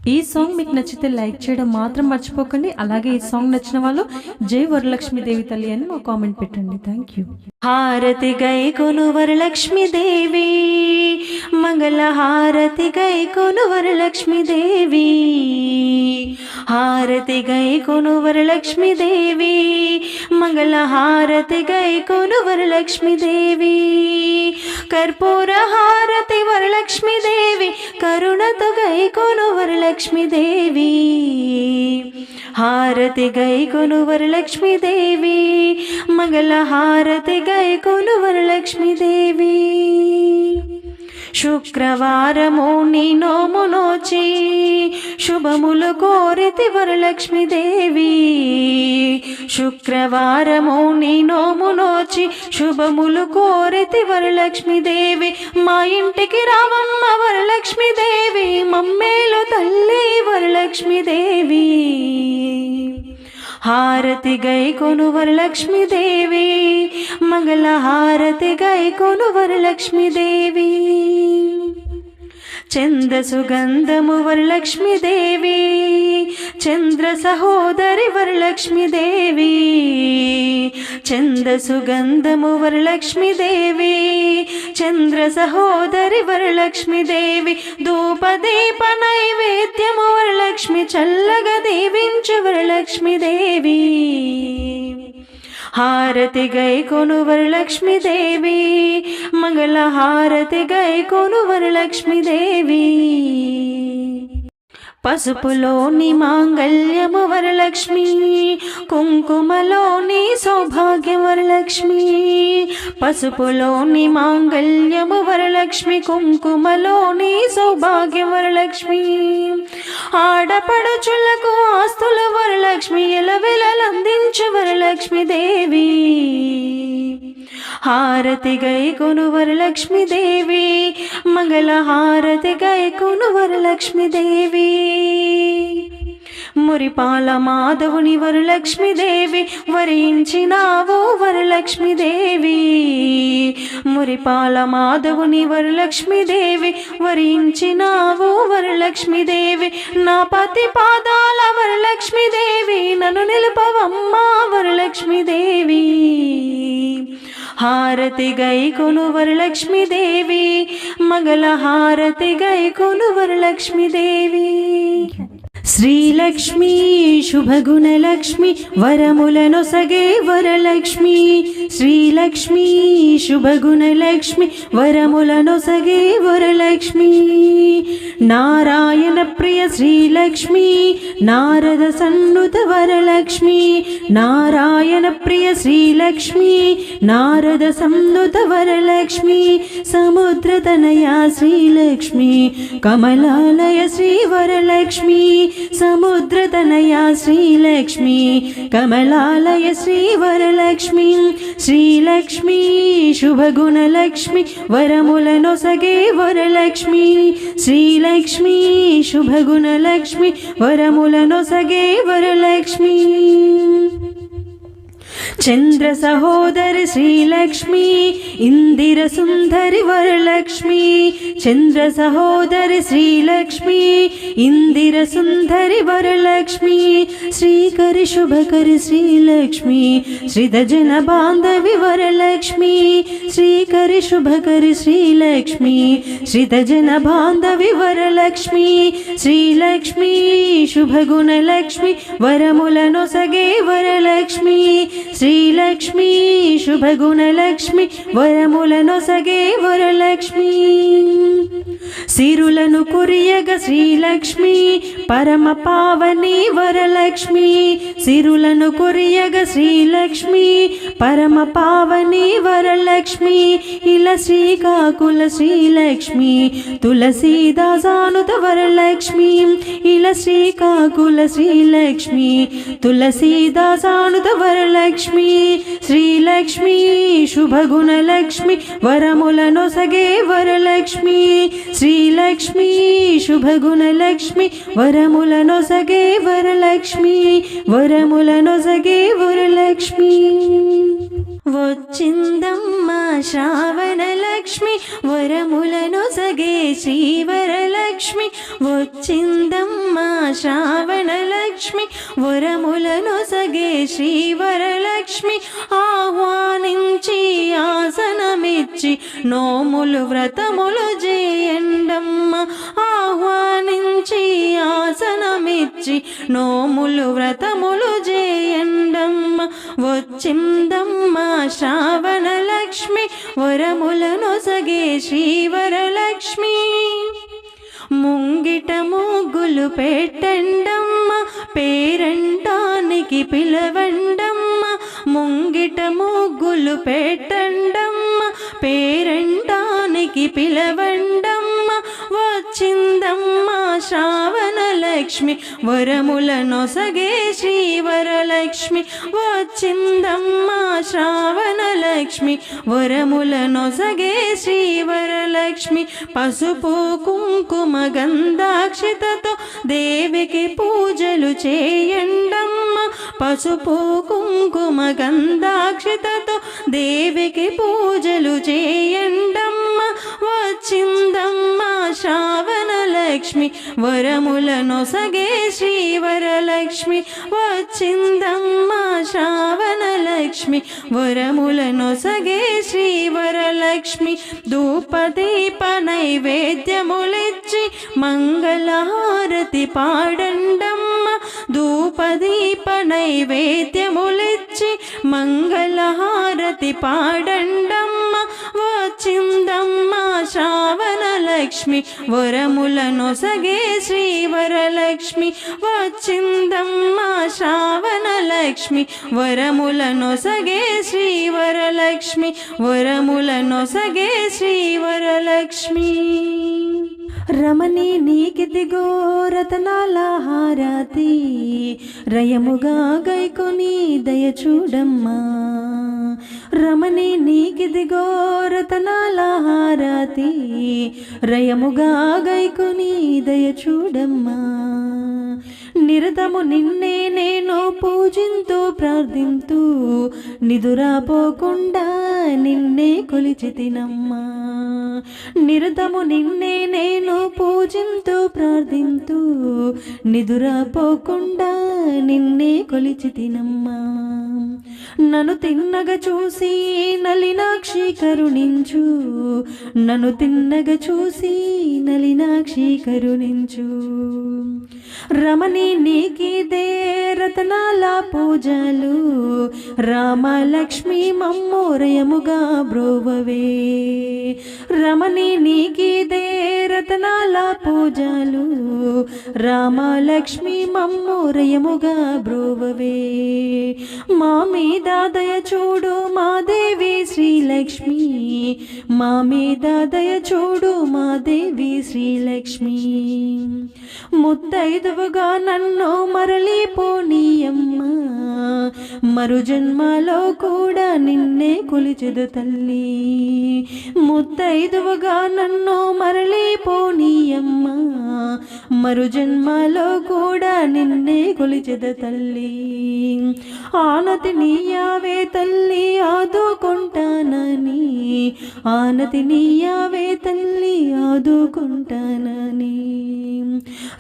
ఈ సాంగ్ మీకు నచ్చితే లైక్ చేయడం మాత్రం మర్చిపోకండి. అలాగే ఈ సాంగ్ నచ్చిన వాళ్ళు జై వరలక్ష్మి దేవి తల్లి అని మా కామెంట్ పెట్టండి. Thank you. హారతి గై కొను వరలక్ష్మి దేవి, మంగళ హారతి గై కొను వరలక్ష్మి దేవి, హారతి గై కొను వరలక్ష్మి దేవి, మంగళ హారతి గై కొను వరలక్ష్మి దేవి, కర్పూర హారతి వరలక్ష్మి దేవి, కరుణతో గై కొను వరలక్ష్మి దేవి, హారతి గై కొను వరలక్ష్మి దేవి, మంగళ హారతి గై కొను వరలక్ష్మి దేవి. శుక్రవారము నీ నోము నోచి శుభములు కోరితి వరలక్ష్మి దేవి, శుక్రవారము నీ నోము నోచి శుభములు కోరితి వరలక్ష్మి దేవి, మా ఇంటికి రావమ్మ వరలక్ష్మి దేవి, మమ్మేలు తల్లి వరలక్ష్మి దేవి, హారతి గై కొను వరలక్ష్మి దేవి, మంగళ హారతి గై కొను వరలక్ష్మి దేవి. చంద్ర సుగంధము వరలక్ష్మి దేవి, చంద్ర సహోదరి వరలక్ష్మి దేవి, చంద్ర సుగంధము వరలక్ష్మి దేవి, చంద్ర సహోదరి వరలక్ష్మి దేవి, ధూపదీప నైవేద్యము వరలక్ష్మి చల్లగా దీవించు వరలక్ష్మి దేవి, హారతి గై కొను వరలక్ష్మి దేవి, మంగళ హారతి గై కొను వరలక్ష్మి దేవి. పసుపులోని మాంగళ్యము వరలక్ష్మి, కుంకుమలోని సౌభాగ్యం వరలక్ష్మి, పసుపులోని మాంగళ్యము వరలక్ష్మి, కుంకుమలోని సౌభాగ్యం వరలక్ష్మి, ఆడపడుచులకు ఆస్తుల వరలక్ష్మి, ఎలవెలలందించు వరలక్ష్మి దేవి, హారతి గై కొను వరలక్ష్మి దేవి, మంగళ హారతి గై కొను వరలక్ష్మి దేవి. మురిపాల మాధవుని వరలక్ష్మి దేవి, వరించినావు వరలక్ష్మి దేవి, మురిపాల మాధవుని వరలక్ష్మి దేవి, వరించినావు వరలక్ష్మి దేవి, నా పతి పాదాల వరలక్ష్మి దేవి, నన్ను నిలుపవమ్మా వరలక్ష్మి దేవి, హారతి గై కొను వరలక్ష్మి దేవి, మంగళ హారతి గై కొను వరలక్ష్మి దేవి. శ్రీలక్ష్మి శుభగుణలక్ష్మి, వరములను సగే వరలక్ష్మి, శ్రీలక్ష్మి శుభగుణలక్ష్మి, వరములను సగే వరలక్ష్మి, నారాయణ ప్రియ శ్రీలక్ష్మి, నారద సన్నుత వరలక్ష్మి, నారాయణ ప్రియ శ్రీలక్ష్మి, నారద సన్నుత వరలక్ష్మి, సముద్రతనయ శ్రీలక్ష్మి, కమలాలయ శ్రీ వరలక్ష్మి, సముద్రతనయ శ్రీలక్ష్మి, కమలాలయ శ్రీ వరలక్ష్మి, శ్రీలక్ష్మి శుభగుణలక్ష్మి, వరములను సగే వరలక్ష్మి, శ్రీలక్ష్మి శుభగుణలక్ష్మి, వరములను సగే వరలక్ష్మి. చంద్ర సహోదరి శ్రీలక్ష్మి, ఇందిర సుందరి వరలక్ష్మి, చంద్ర సహోదరి శ్రీలక్ష్మి, ఇందిర సుందరి వరలక్ష్మి, శ్రీకరి శుభకరి శ్రీలక్ష్మి, శ్రీధజన బాంధవి వరలక్ష్మి, శ్రీకరి శుభకరి శ్రీలక్ష్మి, శ్రీధజన బాంధవి వరలక్ష్మి, శ్రీలక్ష్మి శుభగుణలక్ష్మి, వరములను సగే వరలక్ష్మి, శ్రీలక్ష్మి శుభగుణలక్ష్మి, వరములను సగే వరలక్ష్మి, సిరులను కురియగ శ్రీలక్ష్మి, పరమ పావని వరలక్ష్మి, సిరులను కురియగ శ్రీలక్ష్మి, పరమ పావని వరలక్ష్మి, ఇల శ్రీకాకుల శ్రీలక్ష్మి, తులసీదాసానుత వరలక్ష్మి, ఇల శ్రీకాకుల శ్రీలక్ష్మి, తులసీదాసానుత వరలక్ష్మి, శ్రీలక్ష్మి శుభగుణలక్ష్మి, వరములను సగే వరలక్ష్మి, శ్రీలక్ష్మి శుభగుణలక్ష్మి, వరములను సగే వరలక్ష్మి, వరములను సగే వరలక్ష్మి. వచ్చిందమ్మ శ్రావణ లక్ష్మి, వరములను సగే శ్రీవరలక్ష్మి, వచ్చిందమ్మ శ్రావణ లక్ష్మి వరములను సగే శ్రీవరలక్ష్మి ఆహ్వానించి ఆసనమిచ్చి నోములు వ్రతములు చేయండమ్మ ఆహ్వానించి ఆసనమిచ్చి నోములు వ్రతములు చేయండమ్మ వచ్చిందమ్మ శ్రావణ లక్ష్మి వరములను సగే శ్రీవరలక్ష్మి ముంగిట ముగ్గులు పెట్టండమ్మ పేరంటానికి పిలవండమ్మ ముంగిట ముగ్గులు పెట్టండమ్మ పేరంటానికి పిలవండమ్మ వచ్చిందమ్మ శ్రావణ లక్ష్మి వరములను సగే శ్రీవరలక్ష్మి వచ్చిందమ్మ శ్రావణ లక్ష్మి వరములను సగే శ్రీవరలక్ష్మి పసుపు కుంకుమ గంధాక్షితతో దేవికి పూజలు చేయండమ్మ పసుపు కుంకుమ గంధాక్షితతో దేవికి పూజలు చేయండమ్మ వచ్చిందమ్మ శ్రావణ లక్ష్మి వరములను సగే శ్రీవరలక్ష్మి వచ్చిందమ్మ శ్రావణ లక్ష్మి వరములను సగే శ్రీవరలక్ష్మి ధూపదీప నైవేద్యములిచ్చి మంగళహారతి పాడండమ్మ ధూపదీప నైవేద్యములిచ్చి మంగళహారతి పాడండమ్మ వచ్చిందమ్మ శ్రావణ లక్ష్మి వరములను సగే శ్రీవరలక్ష్మి వచ్చిందమ్మ శ్రావణ లక్ష్మి వరములను సగే శ్రీవరలక్ష్మి వరములను సగే శ్రీవరలక్ష్మి రమణి నీకిదిగో రతనాల హారతి రయముగా గైకొని దయ చూడమ్మా రమణి నీకిదిగో రతనాల హారతి రయముగా గైకొని దయ చూడమ్మా నిరతము నిన్నే నేను పూజింతూ ప్రార్థింతూ నిదురాపోకుండా నిన్నే కొలిచితినమ్మా నిరతము నిన్నే నేను పూజింతూ ప్రార్థింతూ నిదురాపోకుండా నిన్నే కొలిచితినమ్మా నన్ను తిన్నగా చూసి నలినాక్షి కరుణించు నన్ను తిన్నగా చూసి నలినాక్షి కరుణించు రమణి నీకిదే రతనాల పూజలు రామలక్ష్మి మమ్మోరయముగా బ్రోవవే రమణి నీకిదే రతనాల పూజలు రామలక్ష్మి మమ్మోరయముగా బ్రోవవే మా మీద దయ చూడు మా దేవి శ్రీలక్ష్మి మా మీద దయ చూడు మా దేవి శ్రీలక్ష్మి ముత్తైదువుగా నన్ను మరలిపోనీయమ్మ మరు జన్మలో కూడా నిన్నే కొలిచెదు తల్లి ముత్తైదువుగా నన్ను మరలిపోనీయమ్మ మరు జన్మలో కూడా నిన్నే కొలిచెదు తల్లి ఆనతి నీయావే తల్లి ఆదుకుంటానని ఆనతి నీయావే తల్లి ఆదుకుంటానని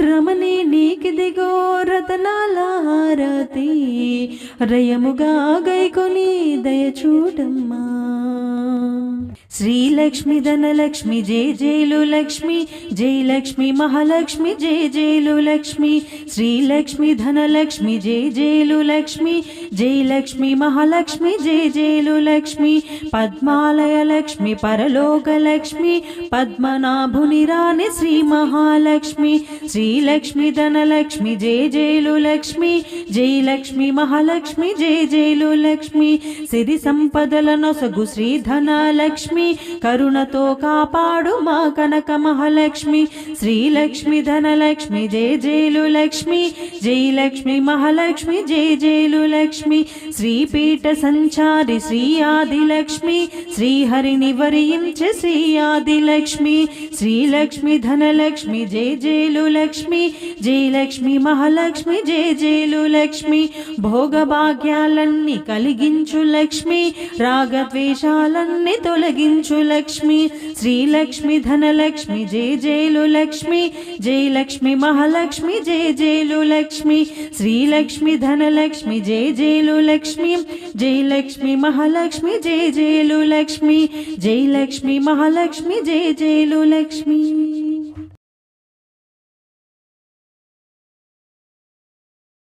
రమణి నీకిదిగో రతనాల హారతి రయముగా గైకొని దయ చూడమ్మా శ్రీలక్ష్మి ధనలక్ష్మి జయ జయలు లక్ష్మి జయ లక్ష్మి మహాలక్ష్మి జయ జయలు లక్ష్మి శ్రీలక్ష్మి ధనలక్ష్మి జయ జయలు లక్ష్మి జయ లక్ష్మి మహాలక్ష్మి జయ జయలు లక్ష్మి పద్మాలయ లక్ష్మి పరలోక లక్ష్మి పద్మనాభుని రాణి శ్రీ మహాలక్ష్మి శ్రీలక్ష్మి ధనలక్ష్మి జయ జయలు లక్ష్మి జయ లక్ష్మి మహాలక్ష్మి జయ జయలు లక్ష్మి సిరి సంపదల నొసగు శ్రీ ధనలక్ష్మి కరుణతో కాపాడు మా కనక మహాలక్ష్మి శ్రీలక్ష్మి ధనలక్ష్మి జయ జయలు లక్ష్మి జయ లక్ష్మి మహాలక్ష్మి జయ జయలు లక్ష్మి శ్రీపీఠ సంచారి శ్రీ ఆదిలక్ష్మి శ్రీహరిని వరించే శ్రీ ఆదిలక్ష్మి శ్రీలక్ష్మి ధనలక్ష్మి జయ జయలు లక్ష్మి జయ లక్ష్మి మహాలక్ష్మి జయ జయలు లక్ష్మి భోగభాగ్యాలన్నీ కలిగించు లక్ష్మి రాగద్వేషాలన్నీ తొలగించు కరుణించు లక్ష్మి, శ్రీలక్ష్మి ధనలక్ష్మి జయ జయలు లక్ష్మి, జయ లక్ష్మి మహాలక్ష్మి జయ జయలు లక్ష్మి, శ్రీలక్ష్మి ధనలక్ష్మి జయ జయలు లక్ష్మి, జయ లక్ష్మి మహాలక్ష్మి జయ జయలు లక్ష్మి, జయ లక్ష్మి మహాలక్ష్మి జయ జయలు లక్ష్మి.